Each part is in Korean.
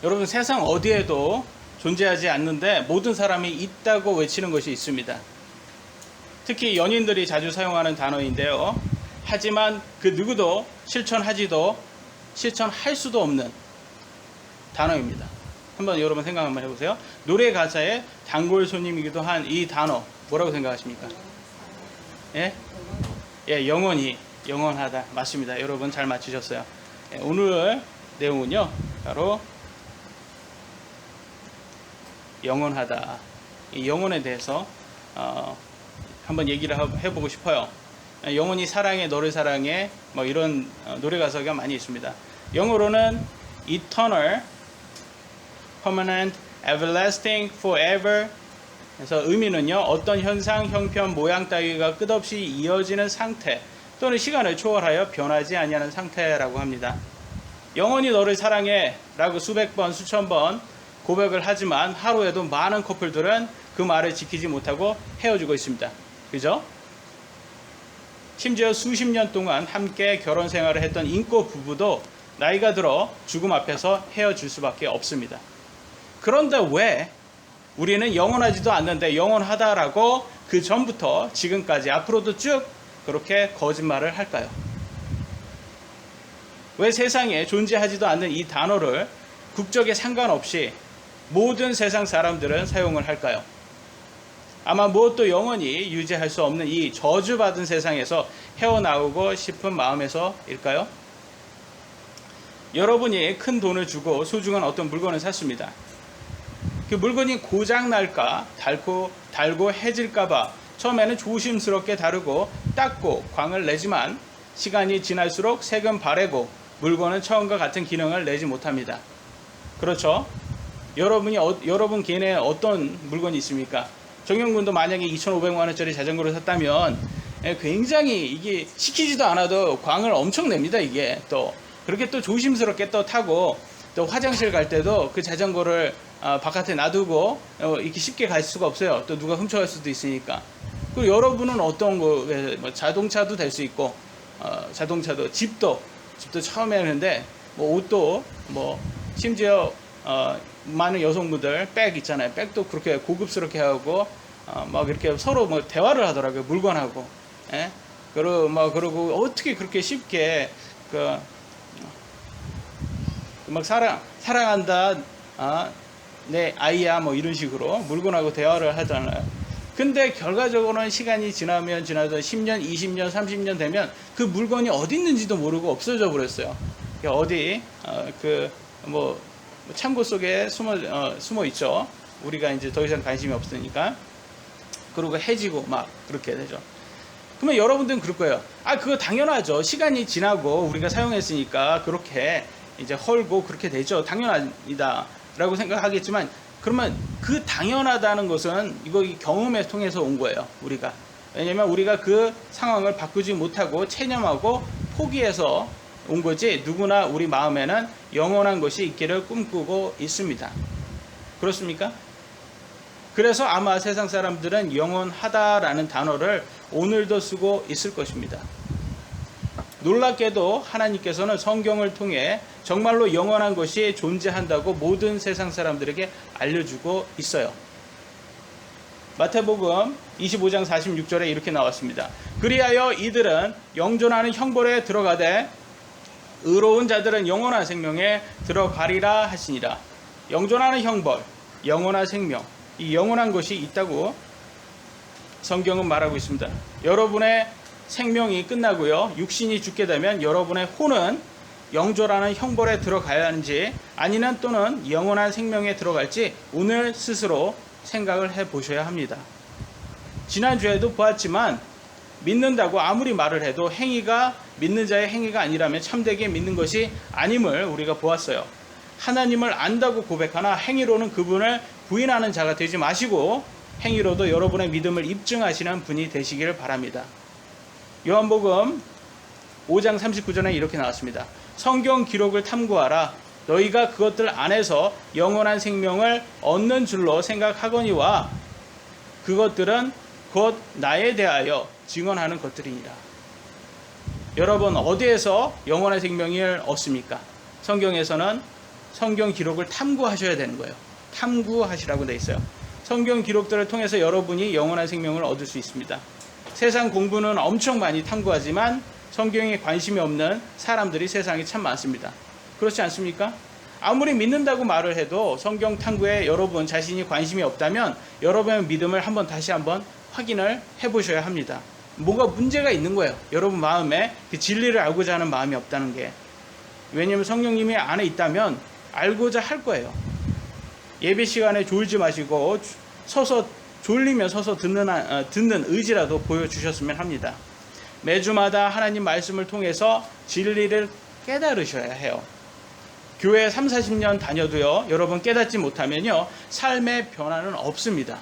여러분, 세상 어디에도 존재하지 않는데 모든 사람이 있다고 외치는 것이 있습니다. 특히 연인들이 자주 사용하는 단어인데요. 하지만 그 누구도 실천할 수도 없는 단어입니다. 한번 여러분 생각 한번 해보세요. 노래 가사에 단골 손님이기도 한 이 단어 뭐라고 생각하십니까? 예? 예, 영원하다. 맞습니다. 여러분 잘 맞추셨어요. 예, 오늘 내용은요, 바로 영원하다. 이 영혼에 대해서 한번 얘기를 해보고 싶어요. 영원히 사랑해, 너를 사랑해, 뭐 이런 노래 가사가 많이 있습니다. 영어로는 eternal, permanent, everlasting, forever. 그래서 의미는요, 어떤 현상, 형편, 모양 따위가 끝없이 이어지는 상태 또는 시간을 초월하여 변하지 아니하는 상태라고 합니다. 영원히 너를 사랑해 라고 수백 번, 수천 번 고백을 하지만 하루에도 많은 커플들은 그 말을 지키지 못하고 헤어지고 있습니다. 그죠? 심지어 수십 년 동안 함께 결혼 생활을 했던 인고 부부도 나이가 들어 죽음 앞에서 헤어질 수밖에 없습니다. 그런데 왜 우리는 영원하지도 않는데 영원하다라고 그 전부터 지금까지 앞으로도 쭉 그렇게 거짓말을 할까요? 왜 세상에 존재하지도 않는 이 단어를 국적에 상관없이 모든 세상 사람들은 사용을 할까요? 아마 무엇도 영원히 유지할 수 없는 이 저주받은 세상에서 헤어나오고 싶은 마음에서일까요? 여러분이 큰 돈을 주고 소중한 어떤 물건을 샀습니다. 그 물건이 고장날까, 달고 해질까봐 처음에는 조심스럽게 다루고 닦고 광을 내지만 시간이 지날수록 색은 바래고 물건은 처음과 같은 기능을 내지 못합니다. 그렇죠? 여러분 개인에 어떤 물건이 있습니까? 정영군도 만약에 2,500만원짜리 자전거를 샀다면 굉장히 이게 시키지도 않아도 광을 엄청 냅니다. 이게 또 그렇게 또 조심스럽게 또 타고 또 화장실 갈 때도 그 자전거를 바깥에 놔두고 이렇게 쉽게 갈 수가 없어요. 또 누가 훔쳐갈 수도 있으니까. 그리고 여러분은 어떤 거, 뭐 자동차도 될 수 있고 자동차도 집도 처음에 하는데 뭐 옷도 뭐 심지어 많은 여성분들 백 있잖아요. 백도 그렇게 고급스럽게 하고 막 이렇게 서로 뭐 대화를 하더라고요. 물건하고. 예? 그러고 어떻게 그렇게 쉽게 막 사랑한다. 내 아이야 뭐 이런 식으로 물건하고 대화를 하잖아요. 근데 결과적으로는 시간이 지나도 10년, 20년, 30년 되면 그 물건이 어디 있는지도 모르고 없어져 버렸어요. 어디 뭐 창고 속에 숨어 있죠. 우리가 이제 더 이상 관심이 없으니까. 그리고 해지고 막 그렇게 되죠. 그러면 여러분들은 그럴 거예요. 그거 당연하죠. 시간이 지나고 우리가 사용했으니까 그렇게 이제 헐고 그렇게 되죠. 당연하다 라고 생각하겠지만, 그러면 그 당연하다는 것은 이거 경험에 통해서 온 거예요. 우리가. 왜냐면 우리가 그 상황을 바꾸지 못하고 체념하고 포기해서 온 거지, 누구나 우리 마음에는 영원한 것이 있기를 꿈꾸고 있습니다. 그렇습니까? 그래서 아마 세상 사람들은 영원하다라는 단어를 오늘도 쓰고 있을 것입니다. 놀랍게도 하나님께서는 성경을 통해 정말로 영원한 것이 존재한다고 모든 세상 사람들에게 알려주고 있어요. 마태복음 25장 46절에 이렇게 나왔습니다. 그리하여 이들은 영존하는 형벌에 들어가되 의로운 자들은 영원한 생명에 들어가리라 하시니라. 영존하는 형벌, 영원한 생명, 이 영원한 것이 있다고 성경은 말하고 있습니다. 여러분의 생명이 끝나고요, 육신이 죽게 되면 여러분의 혼은 영존하는 형벌에 들어가야 하는지 아니면 또는 영원한 생명에 들어갈지 오늘 스스로 생각을 해 보셔야 합니다. 지난주에도 보았지만 믿는다고 아무리 말을 해도 행위가 믿는 자의 행위가 아니라면 참되게 믿는 것이 아님을 우리가 보았어요. 하나님을 안다고 고백하나 행위로는 그분을 부인하는 자가 되지 마시고 행위로도 여러분의 믿음을 입증하시는 분이 되시기를 바랍니다. 요한복음 5장 39절에 이렇게 나왔습니다. 성경 기록을 탐구하라. 너희가 그것들 안에서 영원한 생명을 얻는 줄로 생각하거니와 그것들은 곧 나에 대하여 증언하는 것들이니라. 여러분, 어디에서 영원한 생명을 얻습니까? 성경에서는 성경 기록을 탐구하셔야 되는 거예요. 탐구하시라고 돼 있어요. 성경 기록들을 통해서 여러분이 영원한 생명을 얻을 수 있습니다. 세상 공부는 엄청 많이 탐구하지만 성경에 관심이 없는 사람들이 세상에 참 많습니다. 그렇지 않습니까? 아무리 믿는다고 말을 해도 성경 탐구에 여러분 자신이 관심이 없다면 여러분의 믿음을 다시 한번 확인을 해보셔야 합니다. 뭐가 문제가 있는 거예요. 여러분 마음에 그 진리를 알고자 하는 마음이 없다는 게. 왜냐하면 성령님이 안에 있다면 알고자 할 거예요. 예배 시간에 졸지 마시고 졸리면 서서 듣는 의지라도 보여주셨으면 합니다. 매주마다 하나님 말씀을 통해서 진리를 깨달으셔야 해요. 교회 30-40년 다녀도요, 여러분 깨닫지 못하면요, 삶의 변화는 없습니다.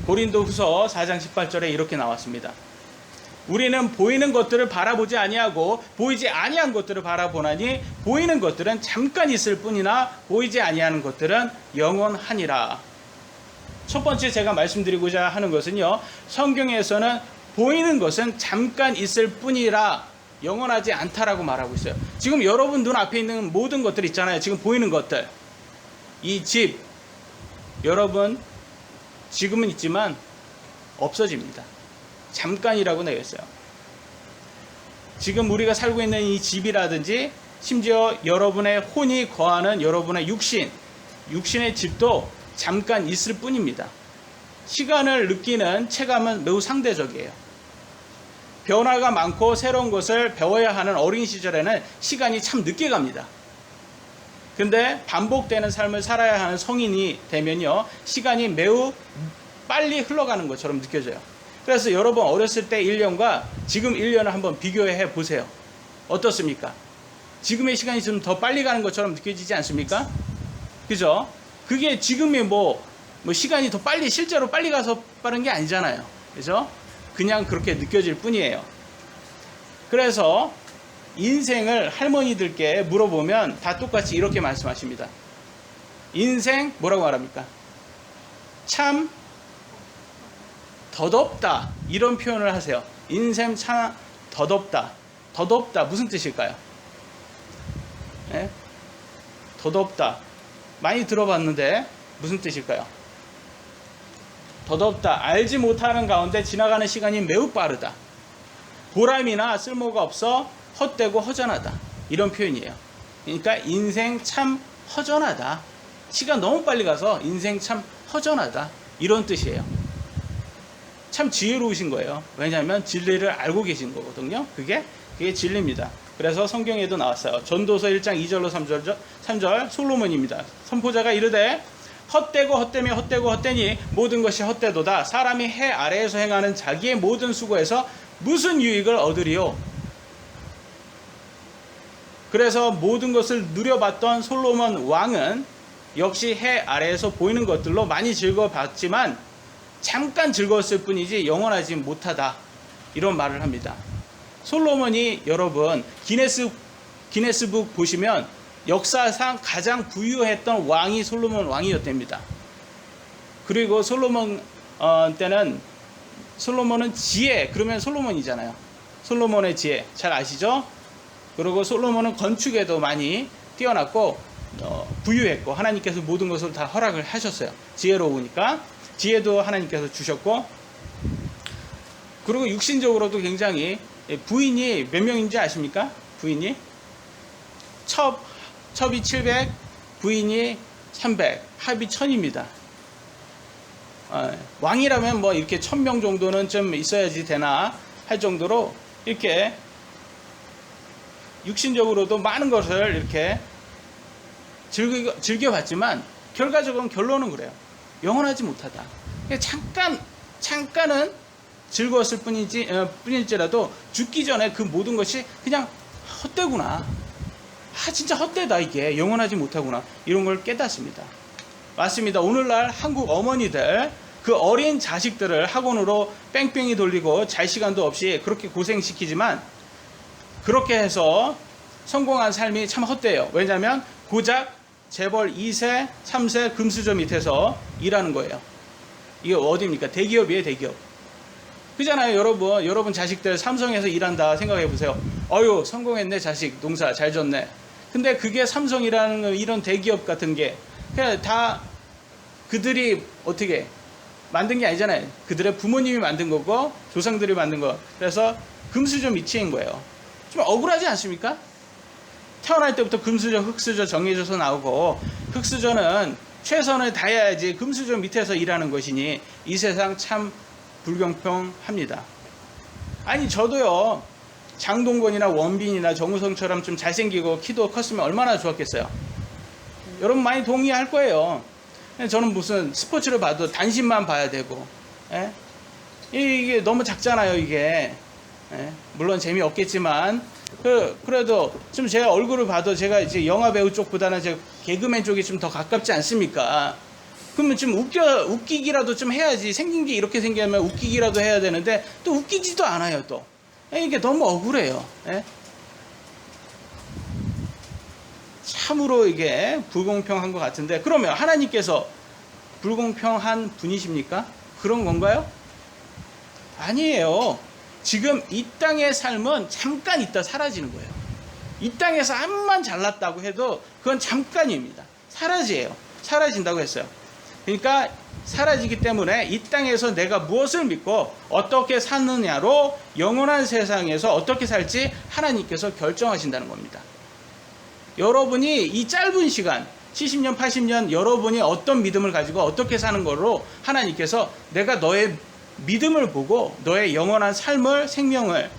고린도후서 4장 18절에 이렇게 나왔습니다. 우리는 보이는 것들을 바라보지 아니하고 보이지 아니한 것들을 바라보나니 보이는 것들은 잠깐 있을 뿐이나 보이지 아니하는 것들은 영원하니라. 첫 번째 제가 말씀드리고자 하는 것은요, 성경에서는 보이는 것은 잠깐 있을 뿐이라 영원하지 않다라고 말하고 있어요. 지금 여러분 눈앞에 있는 모든 것들 있잖아요. 지금 보이는 것들, 이 집, 여러분 지금은 있지만 없어집니다. 잠깐이라고 되어 있어요. 지금 우리가 살고 있는 이 집이라든지 심지어 여러분의 혼이 거하는 여러분의 육신의 집도 잠깐 있을 뿐입니다. 시간을 느끼는 체감은 매우 상대적이에요. 변화가 많고 새로운 것을 배워야 하는 어린 시절에는 시간이 참 늦게 갑니다. 근데 반복되는 삶을 살아야 하는 성인이 되면요, 시간이 매우 빨리 흘러가는 것처럼 느껴져요. 그래서 여러분 어렸을 때 1년과 지금 1년을 한번 비교해 보세요. 어떻습니까? 지금의 시간이 좀 더 빨리 가는 것처럼 느껴지지 않습니까? 그죠? 그게 지금의 시간이 더 빨리, 실제로 빨리 가서 빠른 게 아니잖아요. 그죠? 그냥 그렇게 느껴질 뿐이에요. 그래서 인생을 할머니들께 물어보면 다 똑같이 이렇게 말씀하십니다. 인생 뭐라고 말합니까? 참 덧없다, 이런 표현을 하세요. 인생 참 덧없다. 덧없다 무슨 뜻일까요? 네? 덧없다 많이 들어봤는데 무슨 뜻일까요? 덧없다, 알지 못하는 가운데 지나가는 시간이 매우 빠르다. 보람이나 쓸모가 없어 헛되고 허전하다, 이런 표현이에요. 그러니까 인생 참 허전하다, 시간 너무 빨리 가서 인생 참 허전하다, 이런 뜻이에요. 참 지혜로우신 거예요. 왜냐하면 진리를 알고 계신 거거든요. 그게 진리입니다. 그래서 성경에도 나왔어요. 전도서 1장 2절로 3절 솔로몬입니다. 선포자가 이르되 헛되고 헛되며 헛되고 헛되니 모든 것이 헛되도다. 사람이 해 아래에서 행하는 자기의 모든 수고에서 무슨 유익을 얻으리요? 그래서 모든 것을 누려봤던 솔로몬 왕은 역시 해 아래에서 보이는 것들로 많이 즐거워봤지만 잠깐 즐거웠을 뿐이지 영원하지 못하다, 이런 말을 합니다. 솔로몬이 여러분 기네스북 보시면 역사상 가장 부유했던 왕이 솔로몬 왕이었답니다. 그리고 솔로몬 때는 솔로몬은 지혜, 그러면 솔로몬이잖아요. 솔로몬의 지혜 잘 아시죠? 그리고 솔로몬은 건축에도 많이 뛰어났고 부유했고 하나님께서 모든 것을 다 허락을 하셨어요. 지혜로우니까 지혜도 하나님께서 주셨고, 그리고 육신적으로도 굉장히, 부인이 몇 명인지 아십니까? 부인이 첩이 700, 부인이 300, 합이 1000입니다. 왕이라면 이렇게 1000명 정도는 좀 있어야지 되나 할 정도로 이렇게 육신적으로도 많은 것을 이렇게 즐겨봤지만 결론은 그래요. 영원하지 못하다. 잠깐은 즐거웠을 뿐일지라도 죽기 전에 그 모든 것이 그냥 헛되구나. 진짜 헛되다, 이게 영원하지 못하구나, 이런 걸 깨닫습니다. 맞습니다. 오늘날 한국 어머니들 그 어린 자식들을 학원으로 뺑뺑이 돌리고 잘 시간도 없이 그렇게 고생시키지만 그렇게 해서 성공한 삶이 참 헛되요. 왜냐하면 고작 재벌 2세, 3세 금수저 밑에서 일하는 거예요. 이게 어디입니까? 대기업이에요, 대기업. 그잖아요, 여러분 자식들 삼성에서 일한다 생각해 보세요. 성공했네, 자식 농사 잘 졌네. 근데 그게 삼성이라는 이런 대기업 같은 게 그냥 다 그들이 어떻게 만든 게 아니잖아요. 그들의 부모님이 만든 거고 조상들이 만든 거. 그래서 금수저 미치인 거예요. 좀 억울하지 않습니까? 태어날 때부터 금수저, 흙수저 정해져서 나오고, 흙수저는 최선을 다해야지 금수저 밑에서 일하는 것이니 이 세상 참 불공평합니다. 아니 저도요, 장동건이나 원빈이나 정우성처럼 좀 잘생기고 키도 컸으면 얼마나 좋았겠어요. 여러분 많이 동의할 거예요. 저는 무슨 스포츠를 봐도 단신만 봐야 되고, 예? 이게 너무 작잖아요, 이게. 예? 물론 재미없겠지만, 그래도 좀 제가 얼굴을 봐도 제가 이제 영화 배우 쪽보다는 제가 개그맨 쪽이 좀 더 가깝지 않습니까? 그러면 좀 웃기기라도 좀 해야지. 생긴 게 이렇게 생기면 웃기기라도 해야 되는데, 또 웃기지도 않아요, 또. 이게 너무 억울해요. 예? 참으로 이게 불공평한 것 같은데, 그러면 하나님께서 불공평한 분이십니까? 그런 건가요? 아니에요. 지금 이 땅의 삶은 잠깐 있다 사라지는 거예요. 이 땅에서 암만 잘났다고 해도 그건 잠깐입니다. 사라진다고 했어요. 그러니까 사라지기 때문에 이 땅에서 내가 무엇을 믿고 어떻게 사느냐로 영원한 세상에서 어떻게 살지 하나님께서 결정하신다는 겁니다. 여러분이 이 짧은 시간 70년 80년 여러분이 어떤 믿음을 가지고 어떻게 사는 걸로 하나님께서 내가 너의 믿음을 보고 너의 영원한 삶을 생명을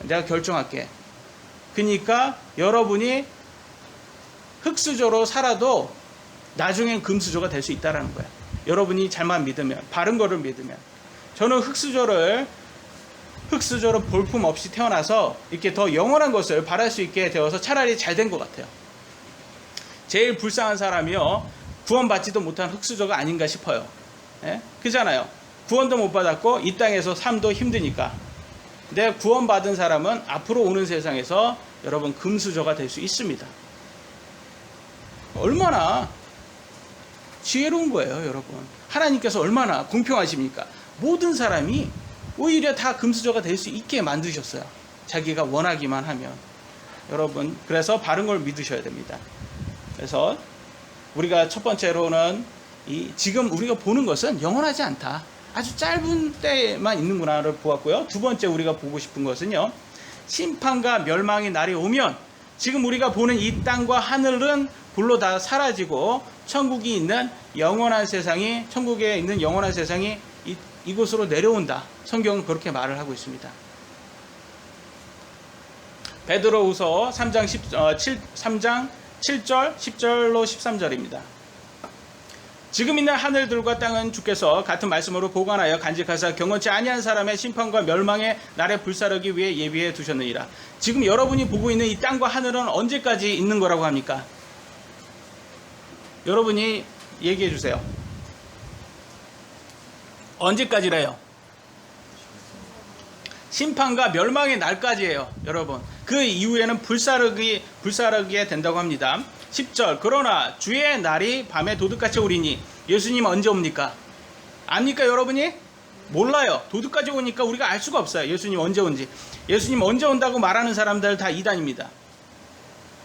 내가 결정할게. 그러니까 여러분이 흙수저로 살아도 나중엔 금수저가 될 수 있다는 거예요. 여러분이 잘만 믿으면, 바른 거를 믿으면. 저는 흙수저로 볼품 없이 태어나서 이렇게 더 영원한 것을 바랄 수 있게 되어서 차라리 잘 된 것 같아요. 제일 불쌍한 사람이요, 구원받지도 못한 흙수저가 아닌가 싶어요. 예? 그잖아요. 구원도 못 받았고 이 땅에서 삶도 힘드니까. 근데 구원받은 사람은 앞으로 오는 세상에서 여러분 금수저가 될 수 있습니다. 얼마나 지혜로운 거예요, 여러분. 하나님께서 얼마나 공평하십니까? 모든 사람이 오히려 다 금수저가 될 수 있게 만드셨어요. 자기가 원하기만 하면. 여러분, 그래서 바른 걸 믿으셔야 됩니다. 그래서 우리가 첫 번째로는 지금 우리가 보는 것은 영원하지 않다. 아주 짧은 때만 있는구나를 보았고요. 두 번째 우리가 보고 싶은 것은요, 심판과 멸망의 날이 오면 지금 우리가 보는 이 땅과 하늘은 불로 다 사라지고 천국에 있는 영원한 세상이 이곳으로 내려온다. 성경은 그렇게 말을 하고 있습니다. 베드로후서 3장 7절 10절로 13절입니다. 지금 있는 하늘들과 땅은 주께서 같은 말씀으로 보관하여 간직하사 경건치 아니한 사람의 심판과 멸망의 날에 불사르기 위해 예비해 두셨느니라. 지금 여러분이 보고 있는 이 땅과 하늘은 언제까지 있는 거라고 합니까? 여러분이 얘기해 주세요. 언제까지래요? 심판과 멸망의 날까지예요, 여러분. 그 이후에는 불사르게 된다고 합니다. 10절, 그러나 주의 날이 밤에 도둑같이 오리니. 예수님 언제 옵니까? 압니까, 여러분이? 몰라요. 도둑같이 오니까 우리가 알 수가 없어요. 예수님 언제 온지. 예수님 언제 온다고 말하는 사람들 다 이단입니다.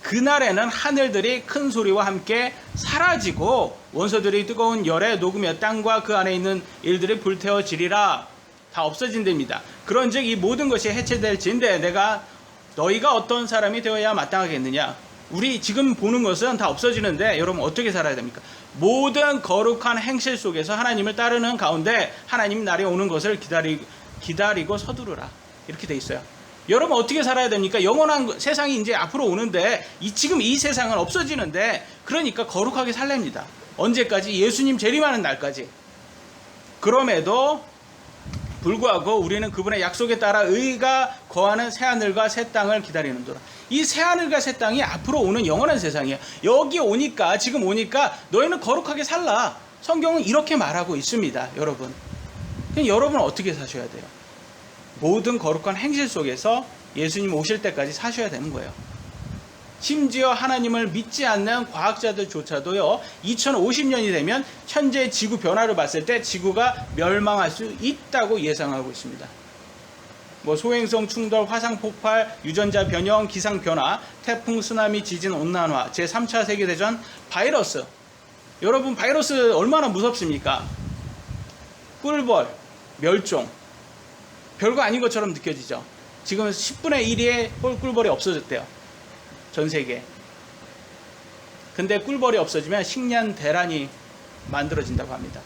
그날에는 하늘들이 큰 소리와 함께 사라지고 원소들이 뜨거운 열에 녹으며 땅과 그 안에 있는 일들이 불태워지리라. 다 없어진답니다. 그런즉 이 모든 것이 해체될진데 너희가 어떤 사람이 되어야 마땅하겠느냐. 우리 지금 보는 것은 다 없어지는데 여러분 어떻게 살아야 됩니까? 모든 거룩한 행실 속에서 하나님을 따르는 가운데 하나님 날이 오는 것을 기다리고 서두르라. 이렇게 돼 있어요. 여러분 어떻게 살아야 됩니까? 영원한 세상이 이제 앞으로 오는데 지금 이 세상은 없어지는데, 그러니까 거룩하게 살랍니다. 언제까지? 예수님 재림하는 날까지. 그럼에도 불구하고 우리는 그분의 약속에 따라 의가 거하는 새하늘과 새 땅을 기다리는도다. 이 새하늘과 새 땅이 앞으로 오는 영원한 세상이에요. 지금 오니까 너희는 거룩하게 살라. 성경은 이렇게 말하고 있습니다, 여러분. 그럼 여러분은 어떻게 사셔야 돼요? 모든 거룩한 행실 속에서 예수님 오실 때까지 사셔야 되는 거예요. 심지어 하나님을 믿지 않는 과학자들조차도요, 2050년이 되면 현재 지구 변화를 봤을 때 지구가 멸망할 수 있다고 예상하고 있습니다. 뭐 소행성 충돌, 화상 폭발, 유전자 변형, 기상 변화, 태풍, 쓰나미, 지진, 온난화, 제3차 세계대전, 바이러스. 여러분 바이러스 얼마나 무섭습니까? 꿀벌, 멸종. 별거 아닌 것처럼 느껴지죠. 지금 10분의 1의 꿀벌이 없어졌대요. 전 세계에. 근데 꿀벌이 없어지면 식량 대란이 만들어진다고 합니다.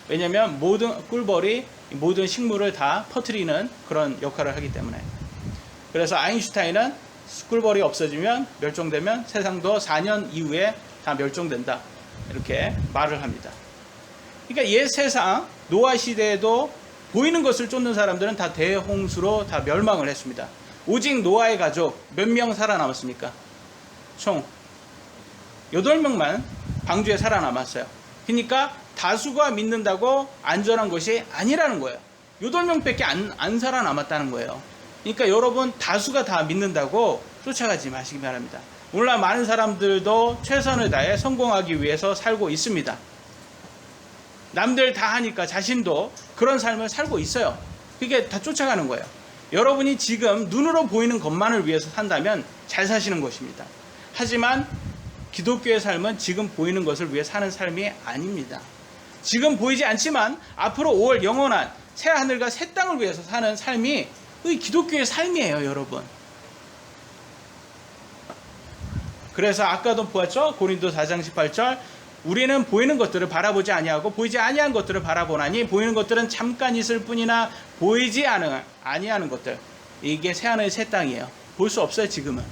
왜냐하면 모든 꿀벌이 모든 식물을 다 퍼뜨리는 그런 역할을 하기 때문에. 그래서 아인슈타인은 꿀벌이 없어지면 멸종되면 세상도 4년 이후에 다 멸종된다. 이렇게 말을 합니다. 그러니까 옛 세상 노아 시대에도 보이는 것을 쫓는 사람들은 다 대홍수로 다 멸망을 했습니다. 오직 노아의 가족 몇 명 살아남았습니까? 총 8명만 방주에 살아남았어요. 그러니까 다수가 믿는다고 안전한 것이 아니라는 거예요. 8명밖에 안 살아남았다는 거예요. 그러니까 여러분 다수가 다 믿는다고 쫓아가지 마시기 바랍니다. 오늘날 많은 사람들도 최선을 다해 성공하기 위해서 살고 있습니다. 남들 다 하니까 자신도 그런 삶을 살고 있어요. 그게 다 쫓아가는 거예요. 여러분이 지금 눈으로 보이는 것만을 위해서 산다면 잘 사시는 것입니다. 하지만 기독교의 삶은 지금 보이는 것을 위해 사는 삶이 아닙니다. 지금 보이지 않지만 앞으로 올 영원한 새 하늘과 새 땅을 위해서 사는 삶이 기독교의 삶이에요, 여러분. 그래서 아까도 보았죠? 고린도 4장 18절 우리는 보이는 것들을 바라보지 아니하고 보이지 아니한 것들을 바라보나니 보이는 것들은 잠깐 있을 뿐이나 보이지 아니하는 것들, 이게 새 하늘 새 땅이에요. 볼 수 없어요, 지금은.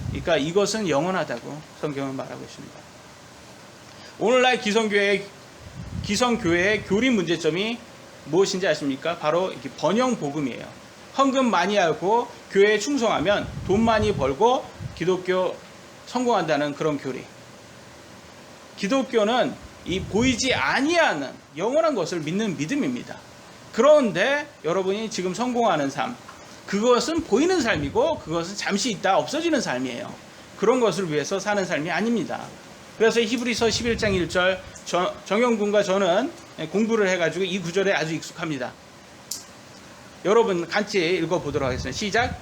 그러니까 이것은 영원하다고 성경은 말하고 있습니다. 오늘날 기성교회의 교리 문제점이 무엇인지 아십니까? 바로 번영 복음이에요. 헌금 많이 하고 교회에 충성하면 돈 많이 벌고 기독교 성공한다는 그런 교리. 기독교는 이 보이지 아니하는 영원한 것을 믿는 믿음입니다. 그런데 여러분이 지금 성공하는 삶, 그것은 보이는 삶이고 그것은 잠시 있다 없어지는 삶이에요. 그런 것을 위해서 사는 삶이 아닙니다. 그래서 히브리서 11장 1절 정영군과 저는 공부를 해가지고 이 구절에 아주 익숙합니다. 여러분 같이 읽어보도록 하겠습니다. 시작.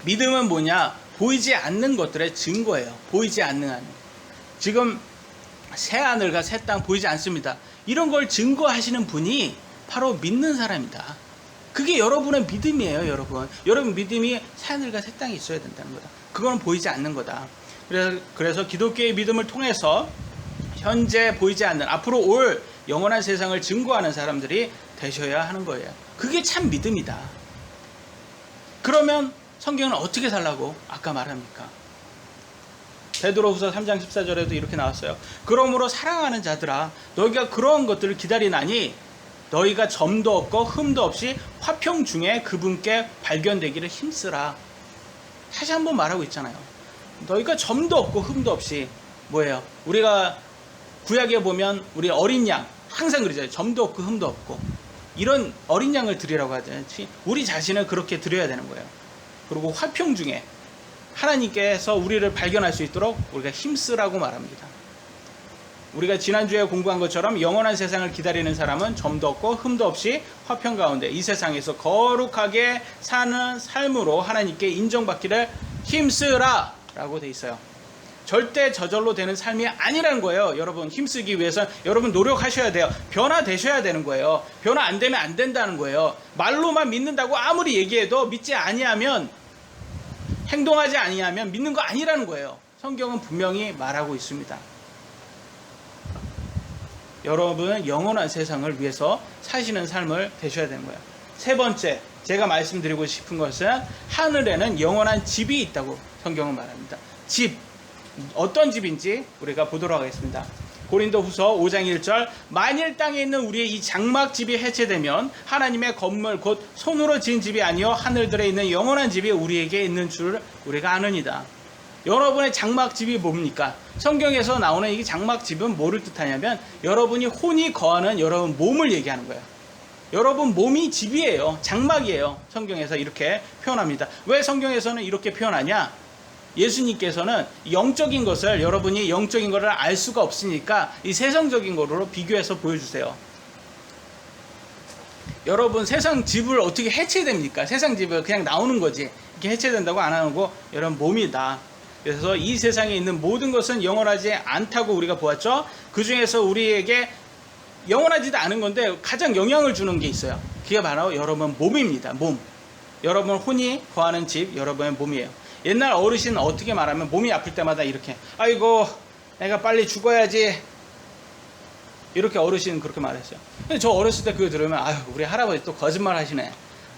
믿음은 뭐냐? 보이지 않는 것들의 증거예요. 보이지 않는 한. 지금 새 하늘과 새 땅 보이지 않습니다. 이런 걸 증거하시는 분이 바로 믿는 사람이다. 그게 여러분의 믿음이에요, 여러분. 여러분 믿음이 새 하늘과 새 땅이 있어야 된다는 거다. 그거는 보이지 않는 거다. 그래서 기독교의 믿음을 통해서 현재 보이지 않는 앞으로 올 영원한 세상을 증거하는 사람들이 되셔야 하는 거예요. 그게 참 믿음이다. 그러면 성경은 어떻게 살라고 아까 말합니까? 베드로후서 3장 14절에도 이렇게 나왔어요. 그러므로 사랑하는 자들아 너희가 그러한 것들을 기다리나니 너희가 점도 없고 흠도 없이 화평 중에 그분께 발견되기를 힘쓰라. 다시 한번 말하고 있잖아요. 너희가 점도 없고 흠도 없이 뭐예요? 우리가 구약에 보면 우리 어린 양 항상 그러잖아요. 점도 없고 흠도 없고 이런 어린 양을 드리라고 하듯이 우리 자신을 그렇게 드려야 되는 거예요. 그리고 화평 중에 하나님께서 우리를 발견할 수 있도록 우리가 힘쓰라고 말합니다. 우리가 지난주에 공부한 것처럼 영원한 세상을 기다리는 사람은 점도 없고 흠도 없이 화평 가운데 이 세상에서 거룩하게 사는 삶으로 하나님께 인정받기를 힘쓰라 라고 돼 있어요. 절대 저절로 되는 삶이 아니라는 거예요. 여러분 힘쓰기 위해서 여러분 노력하셔야 돼요. 변화되셔야 되는 거예요. 변화 안 되면 안 된다는 거예요. 말로만 믿는다고 아무리 얘기해도 믿지 아니하면 행동하지 아니하면 믿는 거 아니라는 거예요. 성경은 분명히 말하고 있습니다. 여러분은 영원한 세상을 위해서 사시는 삶을 되셔야 되는 거예요. 세 번째 제가 말씀드리고 싶은 것은 하늘에는 영원한 집이 있다고 성경은 말합니다. 집, 어떤 집인지 우리가 보도록 하겠습니다. 고린도후서 5장 1절 만일 땅에 있는 우리의 이 장막집이 해체되면 하나님의 건물 곧 손으로 지은 집이 아니요 하늘들에 있는 영원한 집이 우리에게 있는 줄 우리가 아느니라. 여러분의 장막집이 뭡니까? 성경에서 나오는 이 장막집은 뭐를 뜻하냐면 여러분이 혼이 거하는 여러분 몸을 얘기하는 거예요. 여러분 몸이 집이에요. 장막이에요. 성경에서 이렇게 표현합니다. 왜 성경에서는 이렇게 표현하냐? 예수님께서는 영적인 것을, 여러분이 영적인 것을 알 수가 없으니까 이 세상적인 거로 비교해서 보여주세요. 여러분, 세상 집을 어떻게 해체됩니까? 세상 집을 그냥 나오는 거지. 이렇게 해체된다고 안 하는 거, 여러분, 몸이다. 그래서 이 세상에 있는 모든 것은 영원하지 않다고 우리가 보았죠. 그 중에서 우리에게 영원하지도 않은 건데 가장 영향을 주는 게 있어요. 그게 바로 여러분 몸입니다. 몸. 여러분 혼이 거하는 집, 여러분의 몸이에요. 옛날 어르신은 어떻게 말하면 몸이 아플 때마다 이렇게, 아이고 내가 빨리 죽어야지, 이렇게 어르신은 그렇게 말했어요. 근데 저 어렸을 때 그거 들으면, 아유 우리 할아버지 또 거짓말 하시네,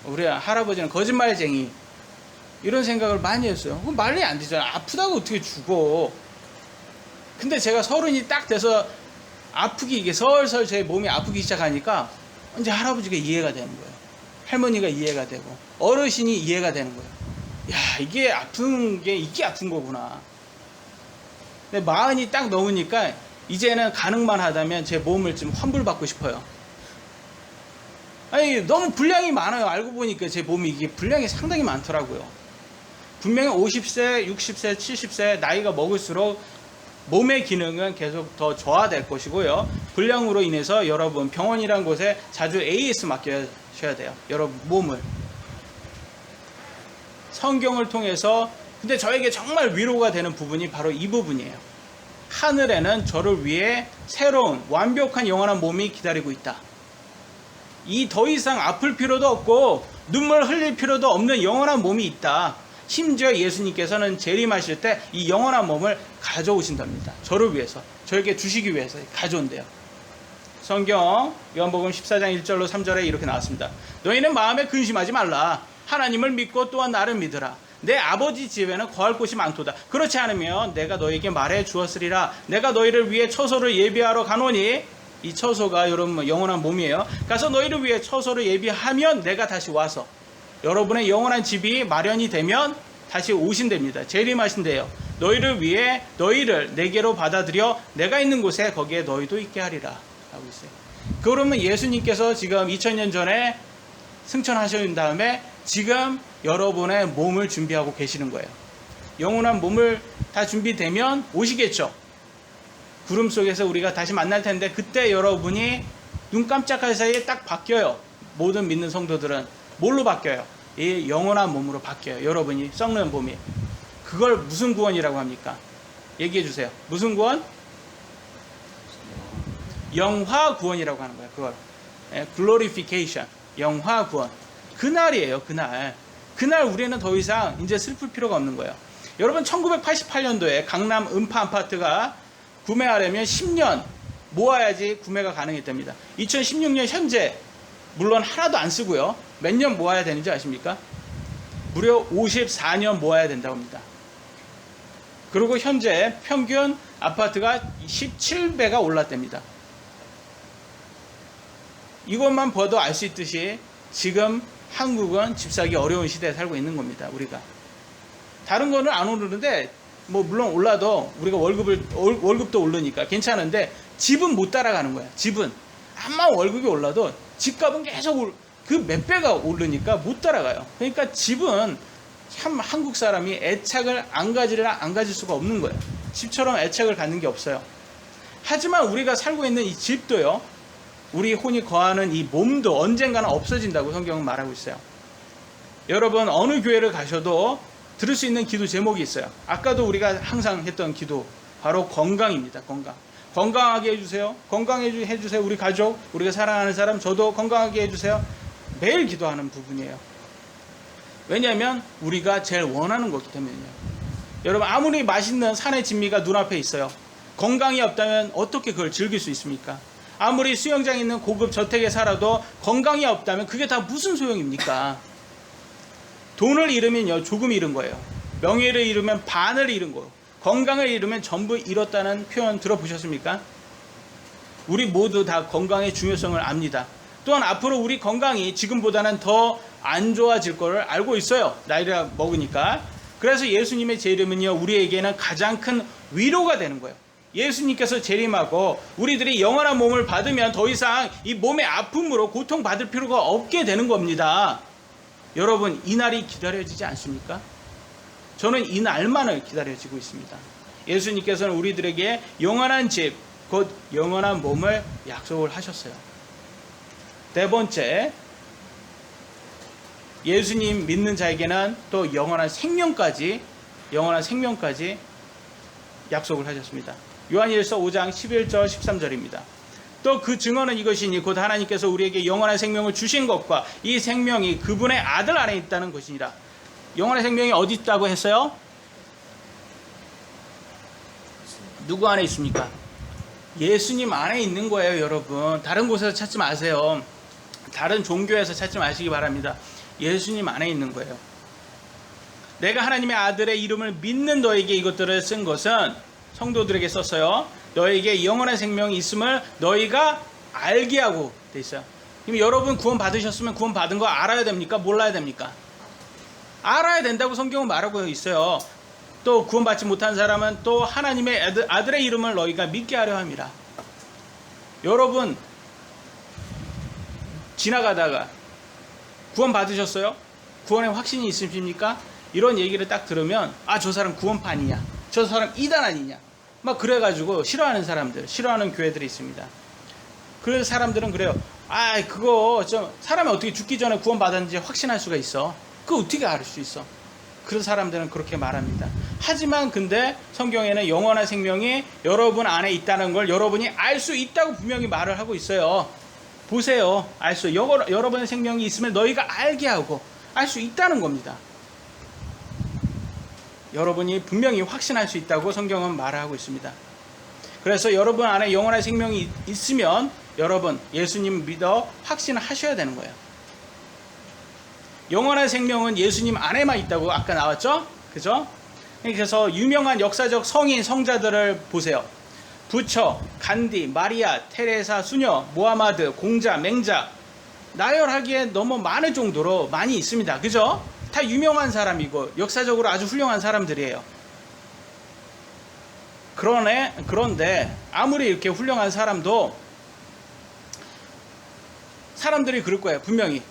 우리 할아버지는 거짓말쟁이, 이런 생각을 많이 했어요. 그건 말이 안 되잖아. 아프다고 어떻게 죽어. 근데 제가 30이 딱 돼서 아프기, 이게 설설 제 몸이 아프기 시작하니까 이제 할아버지가 이해가 되는 거예요. 할머니가 이해가 되고 어르신이 이해가 되는 거예요. 야, 이게 아픈 게 이게 아픈 거구나. 근데 40이 딱 넘으니까 이제는 가능만 하다면 제 몸을 좀 환불받고 싶어요. 아니 너무 분량이 많아요. 알고 보니까 제 몸이 이게 분량이 상당히 많더라고요. 분명히 50세, 60세, 70세 나이가 먹을수록 몸의 기능은 계속 더 저하될 것이고요. 불량으로 인해서 여러분 병원이란 곳에 자주 AS 맡겨셔야 돼요. 여러분 몸을. 성경을 통해서, 근데 저에게 정말 위로가 되는 부분이 바로 이 부분이에요. 하늘에는 저를 위해 새로운 완벽한 영원한 몸이 기다리고 있다. 이 더 이상 아플 필요도 없고 눈물 흘릴 필요도 없는 영원한 몸이 있다. 심지어 예수님께서는 재림하실 때 이 영원한 몸을 가져오신답니다. 저를 위해서, 저에게 주시기 위해서 가져온대요. 성경 요한복음 14장 1절로 3절에 이렇게 나왔습니다. 너희는 마음에 근심하지 말라. 하나님을 믿고 또한 나를 믿으라. 내 아버지 집에는 거할 곳이 많도다. 그렇지 않으면 내가 너에게 말해 주었으리라. 내가 너희를 위해 처소를 예비하러 가노니, 이 처소가 여러분 영원한 몸이에요. 가서 너희를 위해 처소를 예비하면 내가 다시 와서 여러분의 영원한 집이 마련이 되면 다시 오신답니다. 재림하신대요. 너희를 위해 너희를 내게로 받아들여 내가 있는 곳에 거기에 너희도 있게 하리라 하고 있어요. 그러면 예수님께서 지금 2000년 전에 승천하신 다음에 지금 여러분의 몸을 준비하고 계시는 거예요. 영원한 몸을 다 준비되면 오시겠죠. 구름 속에서 우리가 다시 만날 텐데 그때 여러분이 눈 깜짝할 사이에 딱 바뀌어요. 모든 믿는 성도들은 뭘로 바뀌어요? 이 영원한 몸으로 바뀌어요. 여러분이 썩는 몸이. 그걸 무슨 구원이라고 합니까? 얘기해 주세요. 무슨 구원? 영화 구원이라고 하는 거예요. 그걸 glorification, 영화 구원. 그날이에요. 그날 우리는 더 이상 이제 슬플 필요가 없는 거예요. 여러분 1988년도에 강남 음파 아파트가 구매하려면 10년 모아야지 구매가 가능했답니다. 2016년 현재 물론 하나도 안 쓰고요. 몇 년 모아야 되는지 아십니까? 무려 54년 모아야 된다고 합니다. 그리고 현재 평균 아파트가 17배가 올랐답니다. 이것만 봐도 알 수 있듯이 지금 한국은 집 사기 어려운 시대에 살고 있는 겁니다. 우리가 다른 거는 안 오르는데 뭐 물론 올라도 우리가 월급도 오르니까 괜찮은데 집은 못 따라가는 거야. 집은 암만 월급이 올라도 집값은 계속 그 몇 배가 오르니까 못 따라가요. 그러니까 집은 참 한국 사람이 애착을 안 가질 수가 없는 거예요. 집처럼 애착을 갖는 게 없어요. 하지만 우리가 살고 있는 이 집도요, 우리 혼이 거하는 이 몸도 언젠가는 없어진다고 성경은 말하고 있어요. 여러분 어느 교회를 가셔도 들을 수 있는 기도 제목이 있어요. 아까도 우리가 항상 했던 기도, 바로 건강입니다. 건강하게 해주세요. 건강하게 해주세요. 우리 가족, 우리가 사랑하는 사람, 저도 건강하게 해주세요. 매일 기도하는 부분이에요. 왜냐하면 우리가 제일 원하는 거기 때문이에요. 여러분 아무리 맛있는 산의 진미가 눈앞에 있어요. 건강이 없다면 어떻게 그걸 즐길 수 있습니까? 아무리 수영장 있는 고급 저택에 살아도 건강이 없다면 그게 다 무슨 소용입니까? 돈을 잃으면요 조금 잃은 거예요. 명예를 잃으면 반을 잃은 거예요. 건강을 잃으면 전부 잃었다는 표현 들어보셨습니까? 우리 모두 다 건강의 중요성을 압니다. 또한 앞으로 우리 건강이 지금보다는 더 안 좋아질 거를 알고 있어요. 나이를 먹으니까. 그래서 예수님의 재림은요 우리에게는 가장 큰 위로가 되는 거예요. 예수님께서 재림하고 우리들이 영원한 몸을 받으면 더 이상 이 몸의 아픔으로 고통받을 필요가 없게 되는 겁니다. 여러분 이 날이 기다려지지 않습니까? 저는 이 날만을 기다려지고 있습니다. 예수님께서는 우리들에게 영원한 집, 곧 영원한 몸을 약속을 하셨어요. 네 번째, 예수님 믿는 자에게는 또 영원한 생명까지 약속을 하셨습니다. 요한일서 5장 11절 13절입니다. 또 그 증언은 이것이니 곧 하나님께서 우리에게 영원한 생명을 주신 것과 이 생명이 그분의 아들 안에 있다는 것이니라. 영원한 생명이 어디 있다고 했어요? 누구 안에 있습니까? 예수님 안에 있는 거예요, 여러분. 다른 곳에서 찾지 마세요. 다른 종교에서 찾지 마시기 바랍니다. 예수님 안에 있는 거예요. 내가 하나님의 아들의 이름을 믿는 너에게 이것들을 쓴 것은 성도들에게 썼어요. 너에게 영원한 생명이 있음을 너희가 알게 하고 돼 있어요. 그럼 여러분 구원 받으셨으면 구원 받은 거 알아야 됩니까? 몰라야 됩니까? 알아야 된다고 성경은 말하고 있어요. 또 구원 받지 못한 사람은 또 하나님의 아들의 이름을 너희가 믿게 하려 함이라. 여러분 지나가다가 구원 받으셨어요? 구원에 확신이 있으십니까? 이런 얘기를 딱 들으면 저 사람 구원판이냐, 저 사람 이단 아니냐 막 그래가지고 싫어하는 사람들, 싫어하는 교회들이 있습니다. 그래서 사람들은 그래요. 그거 좀 사람이 어떻게 죽기 전에 구원 받았는지 확신할 수가 있어? 그거 어떻게 알 수 있어? 그런 사람들은 그렇게 말합니다. 하지만 근데 성경에는 영원한 생명이 여러분 안에 있다는 걸 여러분이 알 수 있다고 분명히 말을 하고 있어요. 보세요. 여러분의 생명이 있으면 너희가 알게 하고 알 수 있다는 겁니다. 여러분이 분명히 확신할 수 있다고 성경은 말하고 있습니다. 그래서 여러분 안에 영원한 생명이 있으면 여러분 예수님 믿어 확신하셔야 되는 거예요. 영원한 생명은 예수님 안에만 있다고 아까 나왔죠? 그죠? 그래서 유명한 역사적 성인, 성자들을 보세요. 부처, 간디, 마리아, 테레사, 수녀, 모하마드, 공자, 맹자, 나열하기에 너무 많을 정도로 많이 있습니다. 그죠? 다 유명한 사람이고 역사적으로 아주 훌륭한 사람들이에요. 그런데 아무리 이렇게 훌륭한 사람도 사람들이 그럴 거예요. 분명히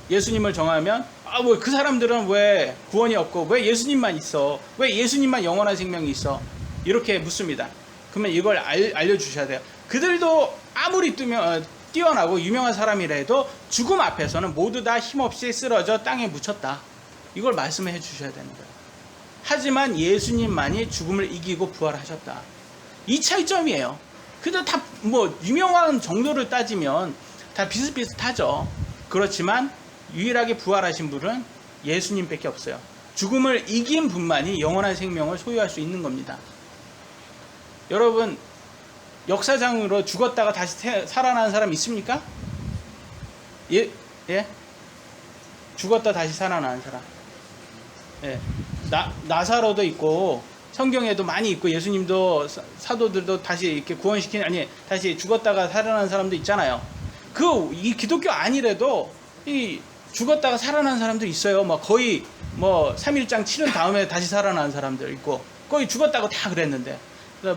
예수님을 정하면 뭐 그 사람들은 왜 구원이 없고 왜 예수님만 있어? 왜 예수님만 영원한 생명이 있어? 이렇게 묻습니다. 그러면 이걸 알려주셔야 돼요. 그들도 아무리 뛰어나고 유명한 사람이라도 죽음 앞에서는 모두 다 힘없이 쓰러져 땅에 묻혔다. 이걸 말씀해 주셔야 되는 거예요. 하지만 예수님만이 죽음을 이기고 부활하셨다. 이 차이점이에요. 근데 다 뭐 유명한 정도를 따지면 다 비슷비슷하죠. 그렇지만 유일하게 부활하신 분은 예수님밖에 없어요. 죽음을 이긴 분만이 영원한 생명을 소유할 수 있는 겁니다. 여러분 역사상으로 죽었다가 다시 살아나는 사람 있습니까? 예? 죽었다 다시 살아나는 사람. 예. 나사로도 있고 성경에도 많이 있고 예수님도 사도들도 다시 이렇게 다시 죽었다가 살아나는 사람도 있잖아요. 이 기독교 아니래도 이 죽었다가 살아난 사람들 있어요. 거의 3일장 치른 다음에 다시 살아나는 사람들 있고 거의 죽었다고 다 그랬는데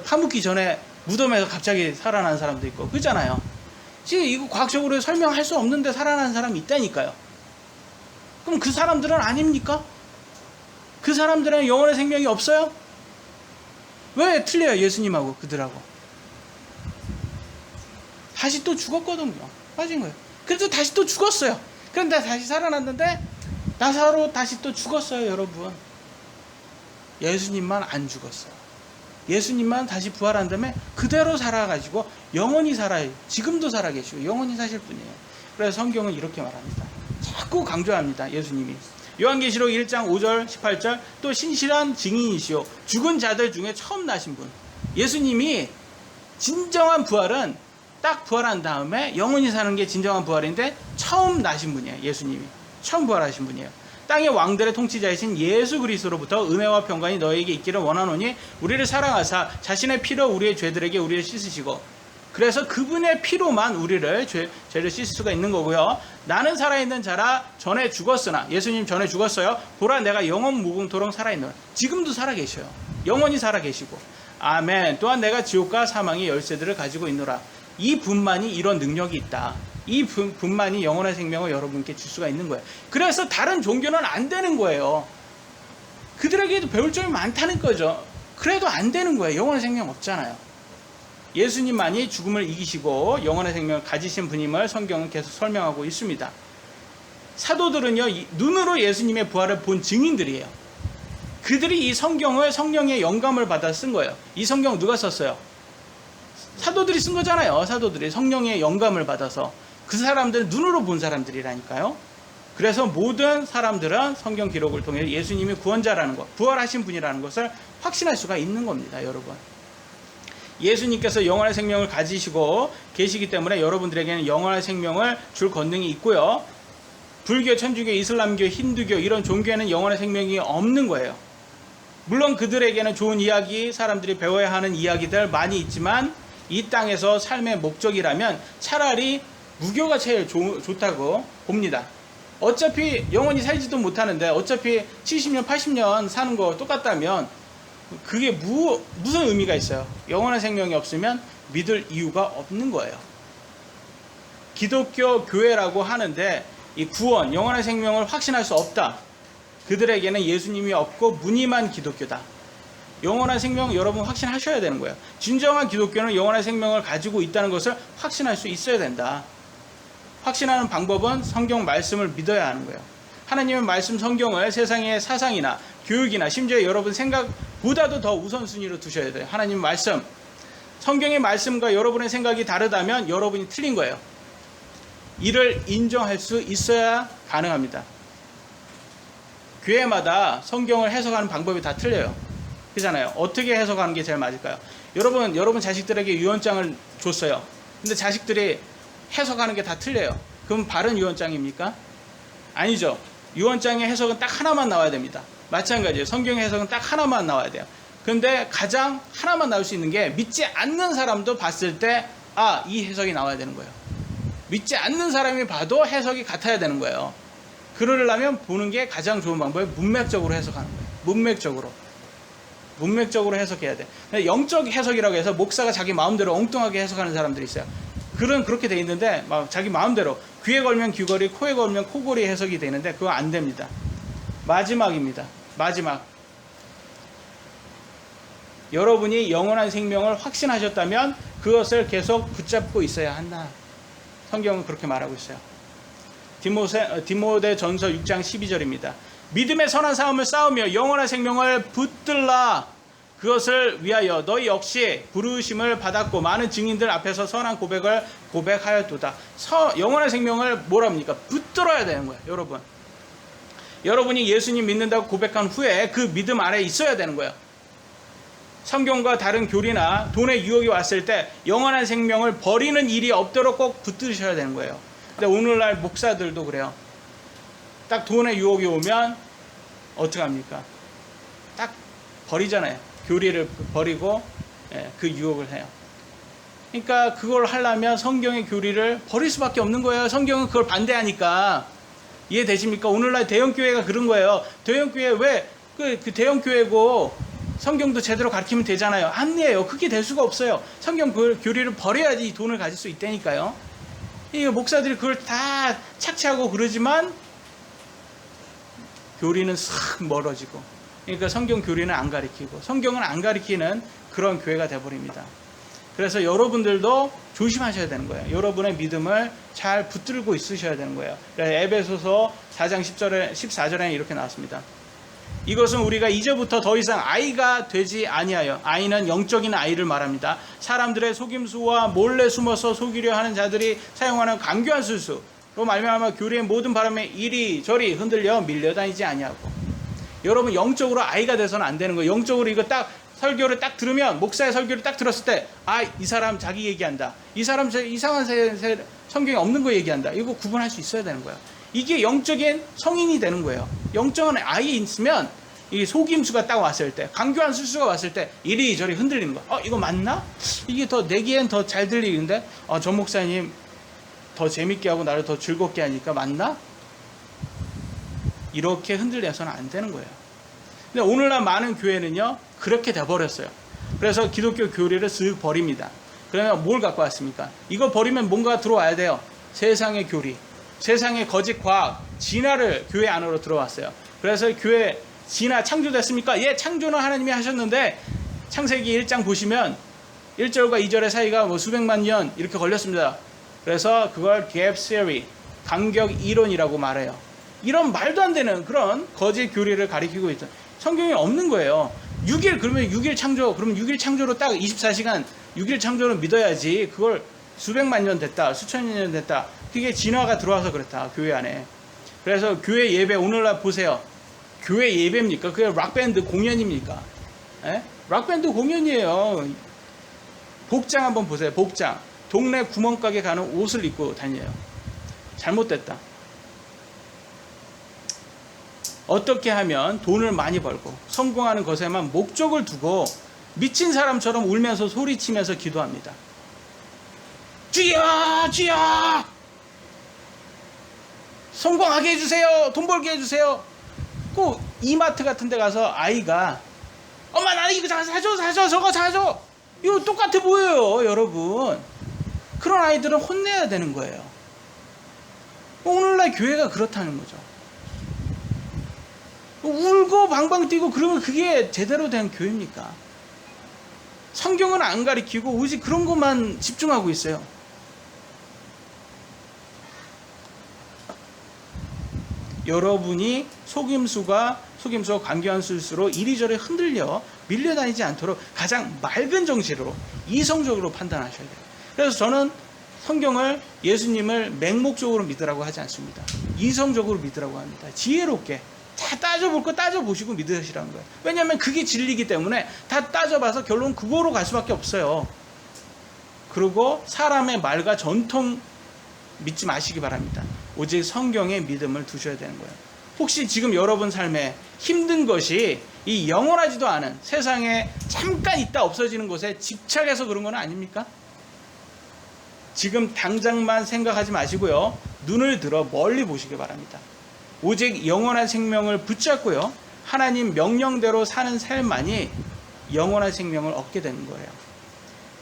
파묻기 전에 무덤에서 갑자기 살아난 사람도 있고 그렇잖아요. 지금 이거 과학적으로 설명할 수 없는데 살아난 사람이 있다니까요. 그럼 그 사람들은 아닙니까? 그 사람들은 영원의 생명이 없어요? 왜 틀려요? 예수님하고 그들하고 다시 또 죽었거든요. 빠진 거예요. 그래도 다시 또 죽었어요. 그런데 다시 살아났는데 나사로 다시 또 죽었어요. 여러분 예수님만 안 죽었어요. 예수님만 다시 부활한 다음에 그대로 살아가지고 영원히 살아요. 지금도 살아계시고 영원히 사실 뿐이에요. 그래서 성경은 이렇게 말합니다. 자꾸 강조합니다. 예수님이 요한계시록 1장 5절 18절 또 신실한 증인이시오 죽은 자들 중에 처음 나신 분. 예수님이 진정한 부활은 딱 부활한 다음에 영원히 사는 게 진정한 부활인데 처음 나신 분이에요. 예수님이 처음 부활하신 분이에요. 땅의 왕들의 통치자이신 예수 그리스도로부터 은혜와 평강이 너희에게 있기를 원하노니 우리를 사랑하사 자신의 피로 우리의 죄들에게 우리를 씻으시고 그래서 그분의 피로만 우리를 죄를 씻을 수가 있는 거고요. 나는 살아있는 자라 전에 죽었으나 예수님 전에 죽었어요. 보라 내가 영원 무궁토록 살아있노라. 지금도 살아계셔요. 영원히 살아계시고 아멘. 또한 내가 지옥과 사망의 열쇠들을 가지고 있노라. 이 분만이 이런 능력이 있다. 이 분만이 영원한 생명을 여러분께 줄 수가 있는 거예요. 그래서 다른 종교는 안 되는 거예요. 그들에게도 배울 점이 많다는 거죠. 그래도 안 되는 거예요. 영원한 생명 없잖아요. 예수님만이 죽음을 이기시고 영원한 생명을 가지신 분임을 성경은 계속 설명하고 있습니다. 사도들은요, 눈으로 예수님의 부활을 본 증인들이에요. 그들이 이 성경을 성령의 영감을 받아 쓴 거예요. 이 성경 누가 썼어요? 사도들이 쓴 거잖아요. 사도들이 성령의 영감을 받아서. 그 사람들은 눈으로 본 사람들이라니까요. 그래서 모든 사람들은 성경 기록을 통해 예수님이 구원자라는 것, 부활하신 분이라는 것을 확신할 수가 있는 겁니다, 여러분. 예수님께서 영원한 생명을 가지시고 계시기 때문에 여러분들에게는 영원한 생명을 줄 권능이 있고요. 불교, 천주교, 이슬람교, 힌두교 이런 종교에는 영원한 생명이 없는 거예요. 물론 그들에게는 좋은 이야기, 사람들이 배워야 하는 이야기들 많이 있지만 이 땅에서 삶의 목적이라면 차라리 무교가 제일 좋다고 봅니다. 어차피 영원히 살지도 못하는데 어차피 70년, 80년 사는 거 똑같다면 그게 무슨 의미가 있어요? 영원한 생명이 없으면 믿을 이유가 없는 거예요. 기독교 교회라고 하는데 이 구원, 영원한 생명을 확신할 수 없다. 그들에게는 예수님이 없고 무늬만 기독교다. 영원한 생명 여러분 확신하셔야 되는 거예요. 진정한 기독교는 영원한 생명을 가지고 있다는 것을 확신할 수 있어야 된다. 확신하는 방법은 성경 말씀을 믿어야 하는 거예요. 하나님의 말씀 성경을 세상의 사상이나 교육이나 심지어 여러분 생각보다도 더 우선순위로 두셔야 돼요. 하나님 말씀, 성경의 말씀과 여러분의 생각이 다르다면 여러분이 틀린 거예요. 이를 인정할 수 있어야 가능합니다. 교회마다 성경을 해석하는 방법이 다 틀려요. 그렇잖아요. 어떻게 해석하는 게 제일 맞을까요? 여러분 자식들에게 유언장을 줬어요. 근데 자식들이 해석하는 게 다 틀려요. 그럼 바른 유언장입니까? 아니죠. 유언장의 해석은 딱 하나만 나와야 됩니다. 마찬가지예요. 성경의 해석은 딱 하나만 나와야 돼요. 근데 가장 하나만 나올 수 있는 게 믿지 않는 사람도 봤을 때 이 해석이 나와야 되는 거예요. 믿지 않는 사람이 봐도 해석이 같아야 되는 거예요. 그러려면 보는 게 가장 좋은 방법이 문맥적으로 해석하는 거예요. 문맥적으로 해석해야 돼. 영적 해석이라고 해서 목사가 자기 마음대로 엉뚱하게 해석하는 사람들이 있어요. 그렇게 돼 있는데 막 자기 마음대로 귀에 걸면 귀걸이, 코에 걸면 코걸이 해석이 되는데 그거 안 됩니다. 마지막입니다. 마지막. 여러분이 영원한 생명을 확신하셨다면 그것을 계속 붙잡고 있어야 한다. 성경은 그렇게 말하고 있어요. 디모데전서 6장 12절입니다. 믿음의 선한 싸움을 싸우며 영원한 생명을 붙들라. 그것을 위하여 너희 역시 부르심을 받았고 많은 증인들 앞에서 선한 고백을 고백하였도다. 영원한 생명을 뭐랍니까? 붙들어야 되는 거예요. 여러분이 예수님 믿는다고 고백한 후에 그 믿음 안에 있어야 되는 거예요. 성경과 다른 교리나 돈의 유혹이 왔을 때 영원한 생명을 버리는 일이 없도록 꼭 붙드셔야 되는 거예요. 근데 오늘날 목사들도 그래요. 딱 돈의 유혹이 오면 어떡합니까? 딱 버리잖아요. 교리를 버리고 그 유혹을 해요. 그러니까 그걸 하려면 성경의 교리를 버릴 수밖에 없는 거예요. 성경은 그걸 반대하니까. 이해되십니까? 오늘날 대형교회가 그런 거예요. 대형교회 왜 그 대형교회고 성경도 제대로 가르치면 되잖아요. 아니에요. 그게 될 수가 없어요. 성경 교리를 버려야지 이 돈을 가질 수 있다니까요. 이 목사들이 그걸 다 착취하고 그러지만 교리는 싹 멀어지고, 그러니까 성경 교리는 안 가르치고 성경은 안 가르치는 그런 교회가 돼버립니다. 그래서 여러분들도 조심하셔야 되는 거예요. 여러분의 믿음을 잘 붙들고 있으셔야 되는 거예요. 에베소서 4장 14절에 이렇게 나왔습니다. 이것은 우리가 이제부터 더 이상 아이가 되지 아니하여, 아이는 영적인 아이를 말합니다. 사람들의 속임수와 몰래 숨어서 속이려 하는 자들이 사용하는 간교한 술수로 말미암아 교리의 모든 바람에 이리저리 흔들려 밀려다니지 아니하고. 여러분 영적으로 아이가 돼서는 안 되는 거예요. 영적으로 이거 딱 설교를 딱 들으면, 목사의 설교를 딱 들었을 때 이 사람 자기 얘기한다, 이 사람 이상한 성경에 없는 거 얘기한다, 이거 구분할 수 있어야 되는 거예요. 이게 영적인 성인이 되는 거예요. 영적인 아이 있으면 이 속임수가 딱 왔을 때, 간교한 술수가 왔을 때 이리저리 흔들리는 거. 이거 맞나? 이게 더 내기엔 더 잘 들리는데 저 목사님 더 재밌게 하고 나를 더 즐겁게 하니까 맞나? 이렇게 흔들려서는 안 되는 거예요. 근데 오늘날 많은 교회는요 그렇게 돼버렸어요. 그래서 기독교 교리를 쓱 버립니다. 그러면 뭘 갖고 왔습니까? 이거 버리면 뭔가 들어와야 돼요. 세상의 교리, 세상의 거짓 과학, 진화를 교회 안으로 들어왔어요. 그래서 교회 지나 창조됐습니까? 예, 창조는 하나님이 하셨는데 창세기 1장 보시면 1절과 2절의 사이가 뭐 수백만 년 이렇게 걸렸습니다. 그래서 그걸 gap theory, 간격 이론이라고 말해요. 이런 말도 안 되는 그런 거짓 교리를 가리키고 있죠. 성경에 없는 거예요. 6일 그러면 6일 창조, 그럼 6일 창조로 딱 24시간 6일 창조를 믿어야지. 그걸 수백만 년 됐다, 수천 년 됐다. 그게 진화가 들어와서 그랬다, 교회 안에. 그래서 교회 예배 오늘날 보세요. 교회 예배입니까? 그게 락밴드 공연입니까? 에? 락밴드 공연이에요. 복장 한번 보세요. 복장. 동네 구멍가게 가는 옷을 입고 다녀요. 잘못됐다. 어떻게 하면 돈을 많이 벌고 성공하는 것에만 목적을 두고 미친 사람처럼 울면서 소리치면서 기도합니다. 주여! 주여! 성공하게 해주세요. 돈 벌게 해주세요. 꼭 이마트 같은 데 가서 아이가 엄마 나 이거 사줘 저거 사줘. 이거 똑같아 보여요, 여러분. 그런 아이들은 혼내야 되는 거예요. 오늘날 교회가 그렇다는 거죠. 울고 방방 뛰고 그러면 그게 제대로 된 교회입니까? 성경은 안 가리키고 오직 그런 것만 집중하고 있어요. 여러분이 속임수와 관계한 술수로 이리저리 흔들려 밀려다니지 않도록 가장 맑은 정신으로 이성적으로 판단하셔야 돼요. 그래서 저는 성경을, 예수님을 맹목적으로 믿으라고 하지 않습니다. 이성적으로 믿으라고 합니다. 지혜롭게 다 따져볼 거 따져보시고 믿으시라는 거예요. 왜냐하면 그게 진리이기 때문에 다 따져봐서 결론 그거로 갈 수밖에 없어요. 그리고 사람의 말과 전통 믿지 마시기 바랍니다. 오직 성경에 믿음을 두셔야 되는 거예요. 혹시 지금 여러분 삶에 힘든 것이 이 영원하지도 않은 세상에 잠깐 있다 없어지는 곳에 집착해서 그런 건 아닙니까? 지금 당장만 생각하지 마시고요. 눈을 들어 멀리 보시기 바랍니다. 오직 영원한 생명을 붙잡고요. 하나님 명령대로 사는 삶만이 영원한 생명을 얻게 되는 거예요.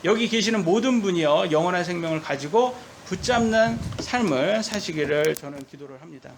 여기 계시는 모든 분이요. 영원한 생명을 가지고 붙잡는 삶을 사시기를 저는 기도를 합니다.